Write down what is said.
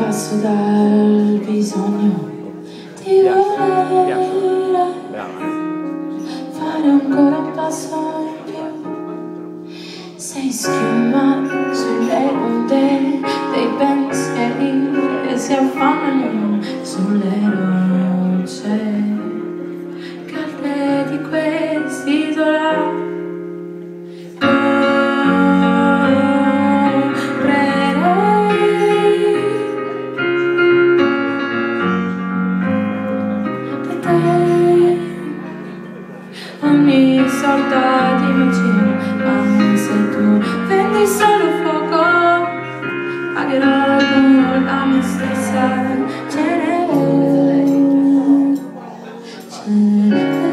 passo dal bisogno di volere, fare ancora un passo in più. Sei schiuma sulle onde dei pensieri che si affannano sulle rocce calde di quest'isola. Ogni sorta di vicino, ma se tu vendi solo fuoco, pagherò con la mia stessa cenere. Cenere.